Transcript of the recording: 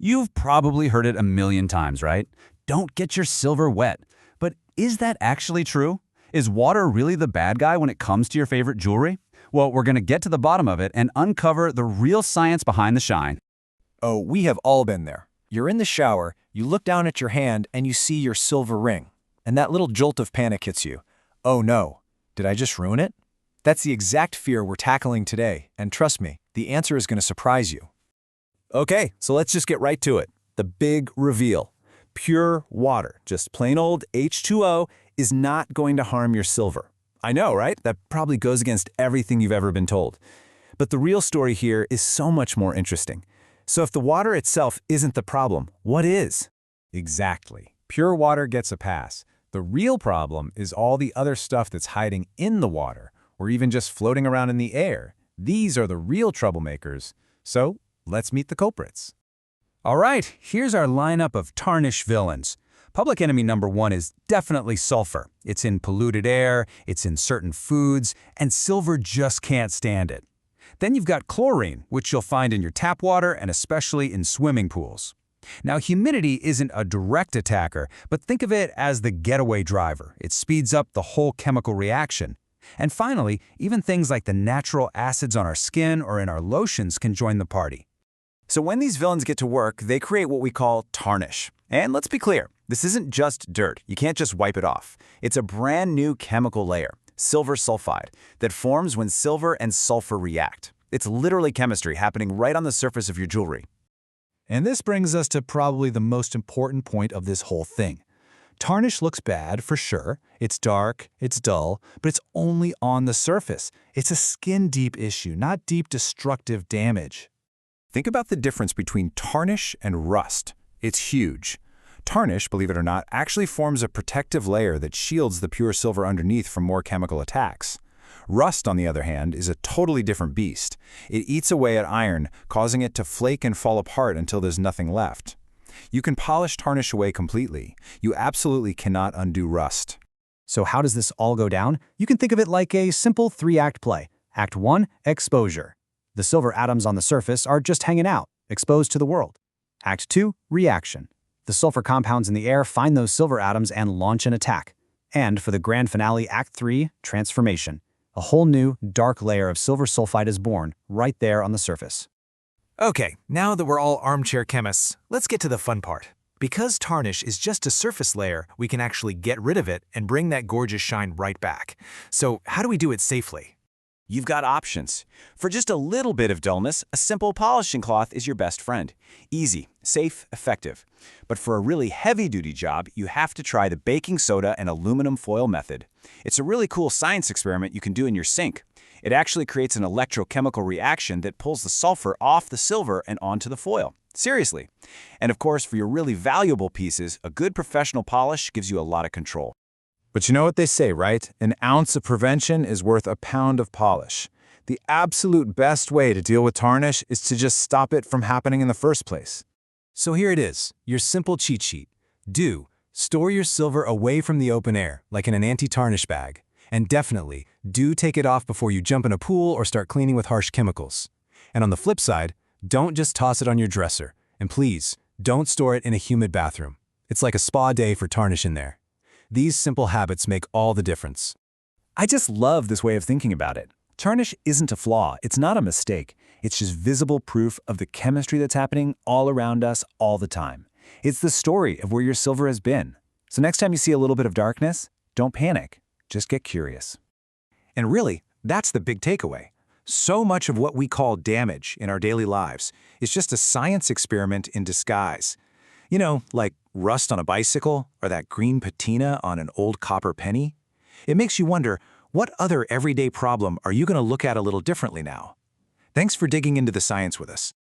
You've probably heard it a million times, right? Don't get your silver wet. But is that actually true? Is water really the bad guy when it comes to your favorite jewelry? Well, we're going to get to the bottom of it and uncover the real science behind the shine. Oh, we have all been there. You're in the shower, you look down at your hand, and you see your silver ring. And that little jolt of panic hits you. Oh no, did I just ruin it? That's the exact fear we're tackling today, and trust me, the answer is going to surprise you. Okay, so let's just get right to it. The big reveal. Pure water, just plain old H2O, is not going to harm your silver. I know, right? That probably goes against everything you've ever been told. But the real story here is so much more interesting. So if the water itself isn't the problem, what is? Exactly. Pure water gets a pass. The real problem is all the other stuff that's hiding in the water, or even just floating around in the air. These are the real troublemakers. So let's meet the culprits. All right, here's our lineup of tarnish villains. Public enemy number one is definitely sulfur. It's in polluted air, it's in certain foods, and silver just can't stand it. Then you've got chlorine, which you'll find in your tap water and especially in swimming pools. Now, humidity isn't a direct attacker, but think of it as the getaway driver. It speeds up the whole chemical reaction. And finally, even things like the natural acids on our skin or in our lotions can join the party. So when these villains get to work, they create what we call tarnish. And let's be clear, this isn't just dirt. You can't just wipe it off. It's a brand new chemical layer, silver sulfide, that forms when silver and sulfur react. It's literally chemistry happening right on the surface of your jewelry. And this brings us to probably the most important point of this whole thing. Tarnish looks bad, for sure. It's dark, it's dull, but it's only on the surface. It's a skin-deep issue, not deep destructive damage. Think about the difference between tarnish and rust. It's huge. Tarnish, believe it or not, actually forms a protective layer that shields the pure silver underneath from more chemical attacks. Rust, on the other hand, is a totally different beast. It eats away at iron, causing it to flake and fall apart until there's nothing left. You can polish tarnish away completely. You absolutely cannot undo rust. So how does this all go down? You can think of it like a simple three-act play. Act 1, exposure. The silver atoms on the surface are just hanging out, exposed to the world. Act 2, reaction. The sulfur compounds in the air find those silver atoms and launch an attack. And for the grand finale, Act 3, transformation. A whole new, dark layer of silver sulfide is born, right there on the surface. Okay, now that we're all armchair chemists, let's get to the fun part. Because tarnish is just a surface layer, we can actually get rid of it and bring that gorgeous shine right back. So how do we do it safely? You've got options. For just a little bit of dullness, a simple polishing cloth is your best friend. Easy, safe, effective. But for a really heavy-duty job, you have to try the baking soda and aluminum foil method. It's a really cool science experiment you can do in your sink. It actually creates an electrochemical reaction that pulls the sulfur off the silver and onto the foil. Seriously. And of course, for your really valuable pieces, a good professional polish gives you a lot of control. But you know what they say, right? An ounce of prevention is worth a pound of polish. The absolute best way to deal with tarnish is to just stop it from happening in the first place. So here it is, your simple cheat sheet. Store your silver away from the open air, like in an anti-tarnish bag. And definitely, do take it off before you jump in a pool or start cleaning with harsh chemicals. And on the flip side, don't just toss it on your dresser. And please, don't store it in a humid bathroom. It's like a spa day for tarnish in there. These simple habits make all the difference. I just love this way of thinking about it. Tarnish isn't a flaw, it's not a mistake. It's just visible proof of the chemistry that's happening all around us all the time. It's the story of where your silver has been. So next time you see a little bit of darkness, don't panic, just get curious. And really, that's the big takeaway. So much of what we call damage in our daily lives is just a science experiment in disguise. You know, like rust on a bicycle or that green patina on an old copper penny. It makes you wonder, what other everyday problem are you going to look at a little differently now? Thanks for digging into the science with us.